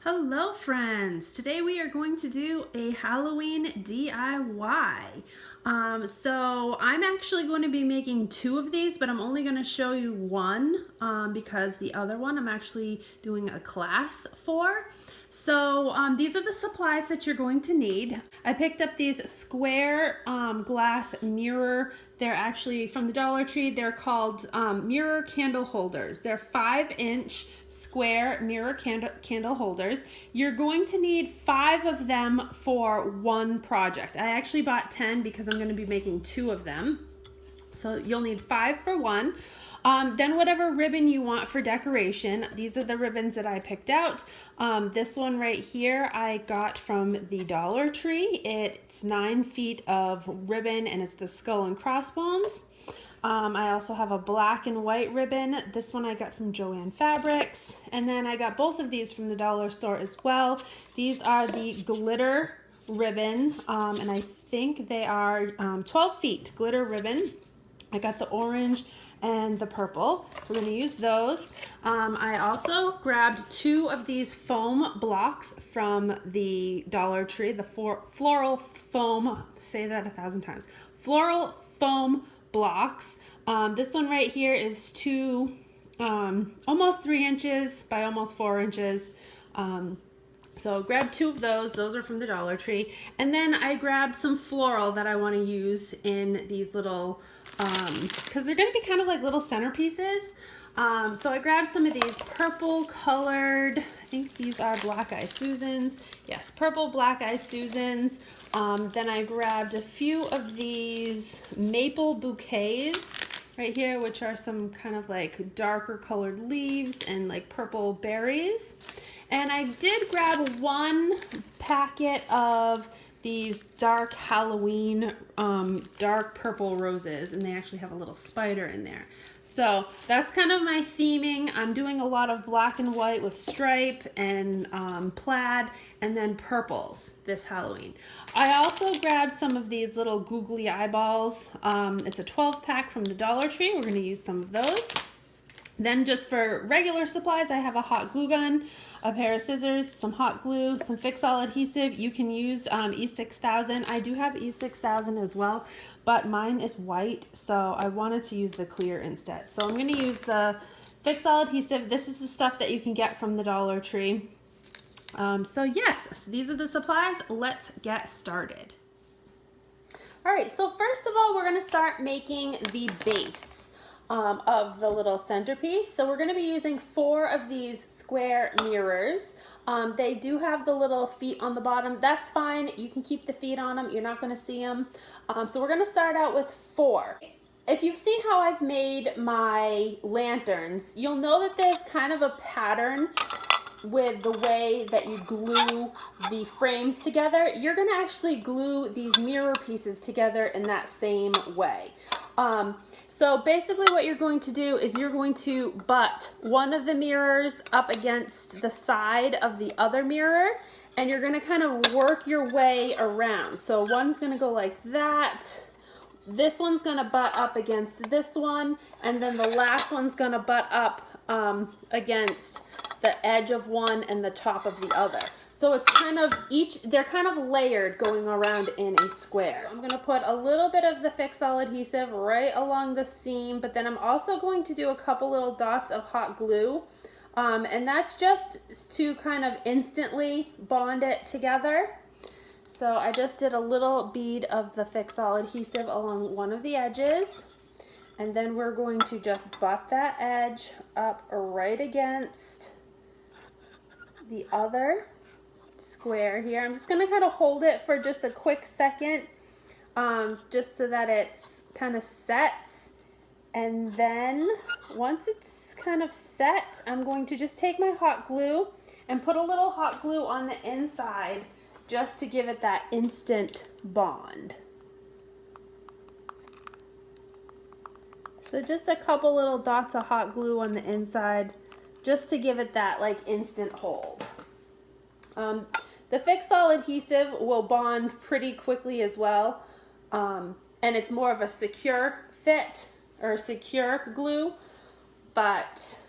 Hello friends! Today we are going to do a Halloween DIY. So I'm actually going to be making two of these, but I'm only going to show you one because the other one I'm actually doing a class for. So these are the supplies that you're going to need. I picked up these square glass mirror. They're actually from the Dollar Tree. They're called mirror candle holders. They're 5-inch square mirror candle holders. You're going to need 5 of them for one project. I actually bought 10 because I'm going to be making 2 of them. So you'll need 5 for one. Then whatever ribbon you want for decoration. These are the ribbons that I picked out. This one right here I got from the Dollar Tree. It's 9 feet of ribbon and it's the skull and crossbones. I also have a black and white ribbon. This one I got from Joann Fabrics. And then I got both of these from the dollar store as well. These are the glitter ribbon, and I think they are 12 feet glitter ribbon. I got the orange and the purple, so we're going to use those. I also grabbed 2 of these foam blocks from the Dollar Tree, the floral foam, say that 1,000 times, floral foam blocks. This one right here is almost 3 inches by almost 4 inches. So grab 2 of those. Those are from the Dollar Tree. And then I grabbed some floral that I want to use in these little, because they're going to be kind of like little centerpieces. So I grabbed some of these purple colored, I think these are Black Eye Susans. Yes, purple Black Eye Susans. Then I grabbed a few of these maple bouquets right here, which are some kind of like darker colored leaves and like purple berries. And I did grab 1 packet of these dark Halloween, dark purple roses, and they actually have a little spider in there. So that's kind of my theming. I'm doing a lot of black and white with stripe and plaid, and then purples this Halloween. I also grabbed some of these little googly eyeballs. It's a 12-pack from the Dollar Tree. We're going to use some of those. Then just for regular supplies, I have a hot glue gun, a pair of scissors, some hot glue, some Fix-All adhesive. You can use E6000. I do have E6000 as well, but mine is white, so I wanted to use the clear instead. So I'm going to use the Fix-All adhesive. This is the stuff that you can get from the Dollar Tree. So yes, these are the supplies. Let's get started. All right, so first of all, we're going to start making the base of the little centerpiece. So we're going to be using 4 of these square mirrors. They do have the little feet on the bottom. That's fine. You can keep the feet on them. You're not going to see them. So we're going to start out with 4. If you've seen how I've made my lanterns, you'll know that there's kind of a pattern with the way that you glue the frames together. You're going to actually glue these mirror pieces together in that same way. So basically what you're going to do is you're going to butt one of the mirrors up against the side of the other mirror, and you're going to kind of work your way around. So one's going to go like that. This one's going to butt up against this one, and then the last one's going to butt up against the edge of one and the top of the other. So it's kind of they're kind of layered going around in a square. I'm going to put a little bit of the Fix-All adhesive right along the seam, but then I'm also going to do a couple little dots of hot glue. And that's just to kind of instantly bond it together. So I just did a little bead of the Fix-All adhesive along one of the edges. And then we're going to just butt that edge up right against the other square here. I'm just going to kind of hold it for just a quick second, just so that it's kind of set. And then once it's kind of set, I'm going to just take my hot glue and put a little hot glue on the inside just to give it that instant bond. So just a couple little dots of hot glue on the inside just to give it that like instant hold. The Fix-All adhesive will bond pretty quickly as well, and it's more of a secure fit or secure glue, but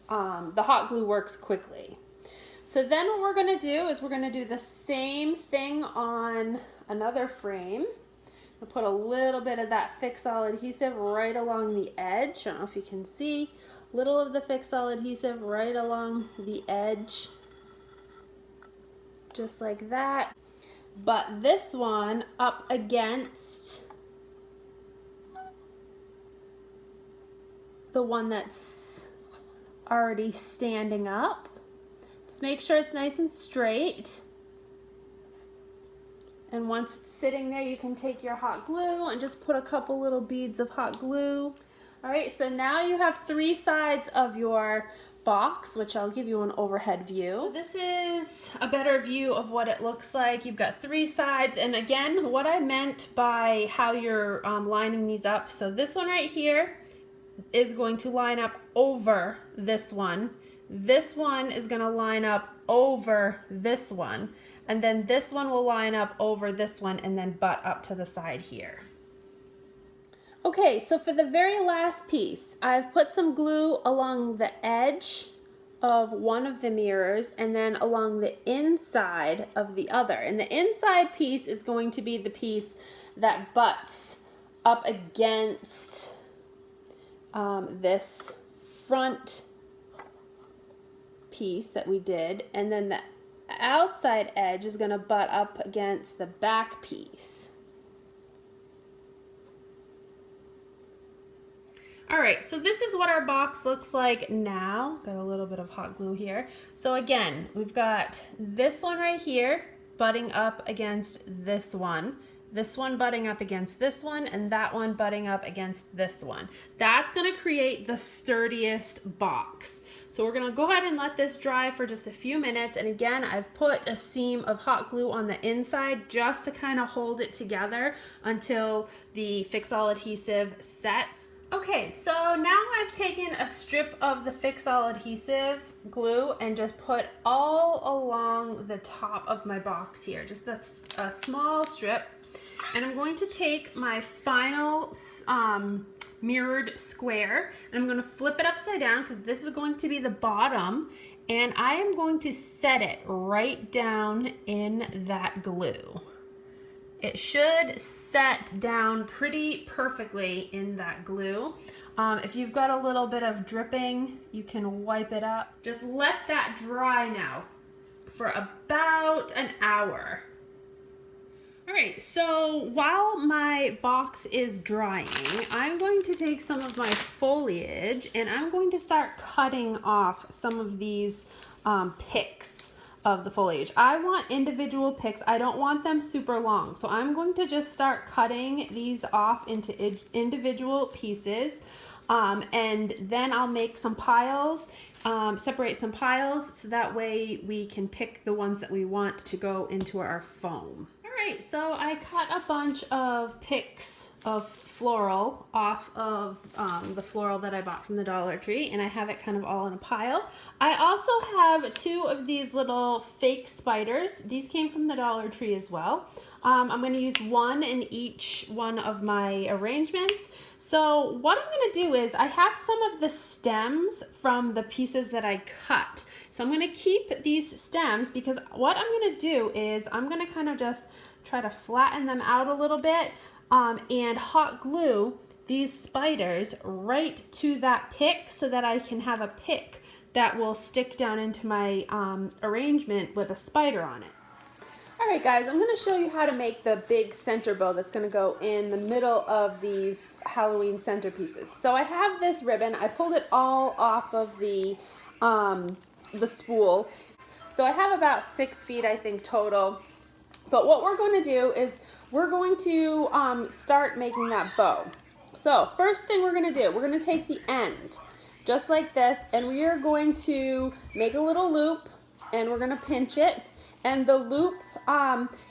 the hot glue works quickly. So then what we're gonna do is we're gonna do the same thing on another frame. I'll put a little bit of that Fix-All adhesive right along the edge. I don't know if you can see. Little of the Fix-All adhesive right along the edge. Just like that. But this one up against the one that's already standing up. Just make sure it's nice and straight. And once it's sitting there, you can take your hot glue and just put a couple little beads of hot glue. All right, so now you have 3 sides of your box, which I'll give you an overhead view. So this is a better view of what it looks like. You've got 3 sides, and again, what I meant by how you're lining these up. So this one right here is going to line up over this one. This one is going to line up over this one. And then this one will line up over this one and then butt up to the side here. Okay, so for the very last piece, I've put some glue along the edge of one of the mirrors and then along the inside of the other. And the inside piece is going to be the piece that butts up against this front piece that we did, and then the outside edge is going to butt up against the back piece. All right, so this is what our box looks like now. Got a little bit of hot glue here. So again, we've got this one right here butting up against this one butting up against this one, and that one butting up against this one. That's going to create the sturdiest box. So we're going to go ahead and let this dry for just a few minutes. And again, I've put a seam of hot glue on the inside just to kind of hold it together until the Fix-All adhesive sets. Okay, so now I've taken a strip of the Fix-All adhesive glue and just put all along the top of my box here, just a small strip. And I'm going to take my final mirrored square and I'm going to flip it upside down because this is going to be the bottom, and I am going to set it right down in that glue. It should set down pretty perfectly in that glue. If you've got a little bit of dripping, you can wipe it up. Just let that dry now for about an hour. All right, so while my box is drying, I'm going to take some of my foliage and I'm going to start cutting off some of these picks of the foliage. I want individual picks. I don't want them super long. So I'm going to just start cutting these off into individual pieces. And then I'll make some piles, separate some piles so that way we can pick the ones that we want to go into our foam. Alright, so I cut a bunch of picks of floral off of the floral that I bought from the Dollar Tree, and I have it kind of all in a pile. I also have 2 of these little fake spiders. These came from the Dollar Tree as well. I'm going to use 1 in each one of my arrangements. So what I'm going to do is I have some of the stems from the pieces that I cut. So I'm going to keep these stems because what I'm going to do is I'm going to kind of just try to flatten them out a little bit and hot glue these spiders right to that pick so that I can have a pick that will stick down into my arrangement with a spider on it. All right, guys, I'm going to show you how to make the big center bow that's going to go in the middle of these Halloween centerpieces. So I have this ribbon. I pulled it all off of the spool. So I have about 6 feet, I think, total. But what we're going to do is we're going to start making that bow. So first thing we're going to do, we're going to take the end, just like this, and we are going to make a little loop, and we're going to pinch it. And the loop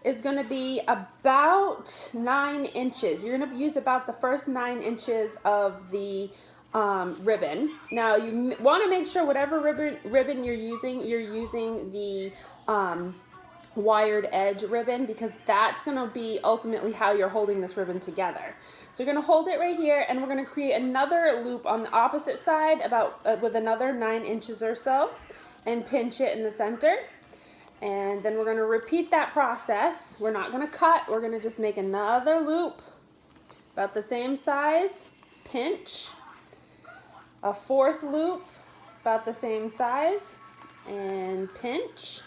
is going to be about 9 inches. You're going to use about the first 9 inches of the ribbon. Now you want to make sure whatever ribbon you're using the wired edge ribbon, because that's going to be ultimately how you're holding this ribbon together. So you're going to hold it right here, and we're going to create another loop on the opposite side about with another 9 inches or so. and pinch it in the center. And then we're going to repeat that process. We're not going to cut. We're going to just make another loop about the same size, pinch, a fourth loop about the same size, and pinch.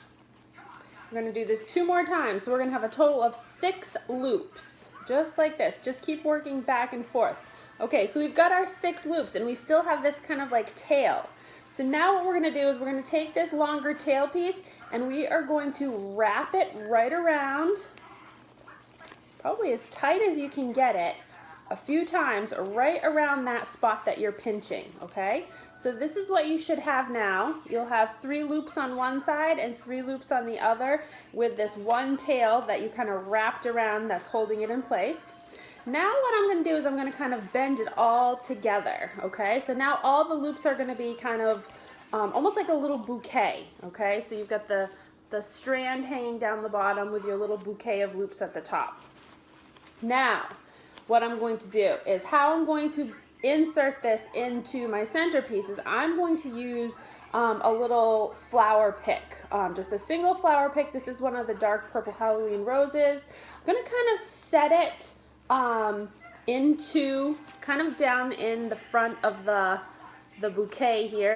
We're going to do this 2 more times. So we're going to have a total of 6 loops, just like this. Just keep working back and forth. Okay, so we've got our 6 loops, and we still have this kind of like tail. So now what we're going to do is we're going to take this longer tail piece and we are going to wrap it right around, probably as tight as you can get it, a few times right around that spot that you're pinching, okay? So this is what you should have now. You'll have 3 loops on one side and 3 loops on the other with this one tail that you kind of wrapped around that's holding it in place. Now what I'm going to do is I'm going to kind of bend it all together, okay? So now all the loops are going to be kind of almost like a little bouquet, okay? So you've got the strand hanging down the bottom with your little bouquet of loops at the top. Now, what I'm going to do is how I'm going to insert this into my centerpiece is I'm going to use a little flower pick, just a single flower pick. This is one of the dark purple Halloween roses. I'm going to kind of set it into kind of down in the front of the bouquet here.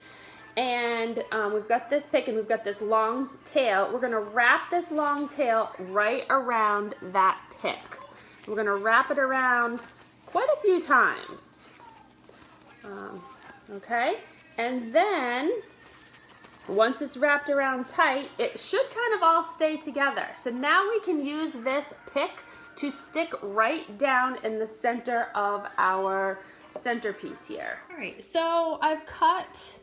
And we've got this pick and we've got this long tail. We're going to wrap this long tail right around that pick. We're going to wrap it around quite a few times. Okay, and then once it's wrapped around tight, it should kind of all stay together. So now we can use this pick to stick right down in the center of our centerpiece here. All right, so I've cut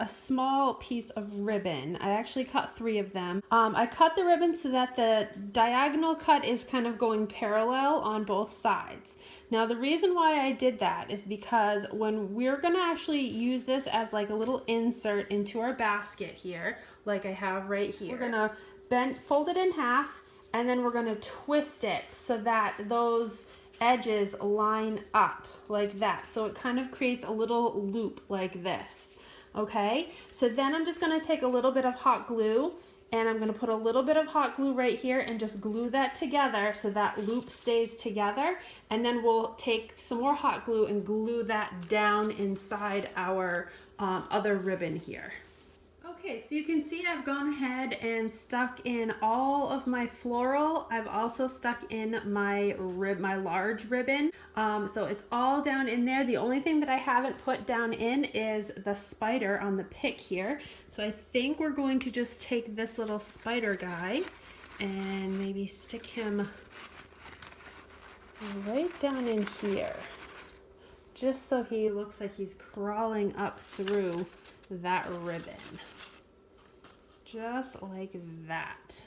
a small piece of ribbon. I actually cut 3 of them. I cut the ribbon so that the diagonal cut is kind of going parallel on both sides. Now the reason why I did that is because when we're gonna actually use this as like a little insert into our basket here, like I have right here, we're gonna fold it in half, and then we're gonna twist it so that those edges line up like that. So it kind of creates a little loop like this. Okay, so then I'm just gonna take a little bit of hot glue and I'm gonna put a little bit of hot glue right here and just glue that together so that loop stays together. And then we'll take some more hot glue and glue that down inside our other ribbon here. Okay, so you can see I've gone ahead and stuck in all of my floral. I've also stuck in my large ribbon. So it's all down in there. The only thing that I haven't put down in is the spider on the pick here. So I think we're going to just take this little spider guy and maybe stick him right down in here, just so he looks like he's crawling up through that ribbon. Just like that.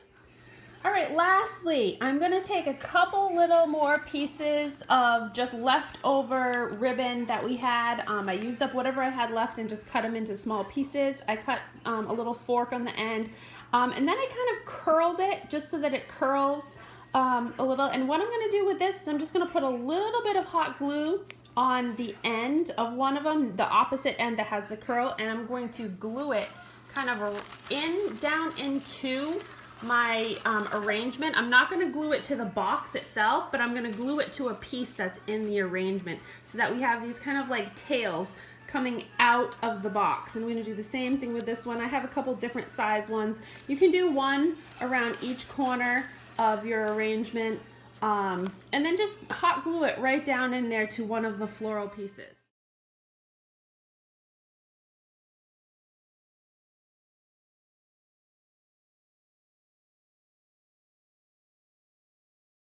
All right, lastly, I'm gonna take a couple little more pieces of just leftover ribbon that we had. I used up whatever I had left and just cut them into small pieces. I cut a little fork on the end, and then I kind of curled it just so that it curls a little. And what I'm gonna do with this is I'm just gonna put a little bit of hot glue on the end of one of them, the opposite end that has the curl, and I'm going to glue it kind of down into my arrangement. I'm not going to glue it to the box itself, but I'm going to glue it to a piece that's in the arrangement so that we have these kind of like tails coming out of the box. And we're going to do the same thing with this one. I have a couple different size ones. You can do one around each corner of your arrangement, and then just hot glue it right down in there to one of the floral pieces.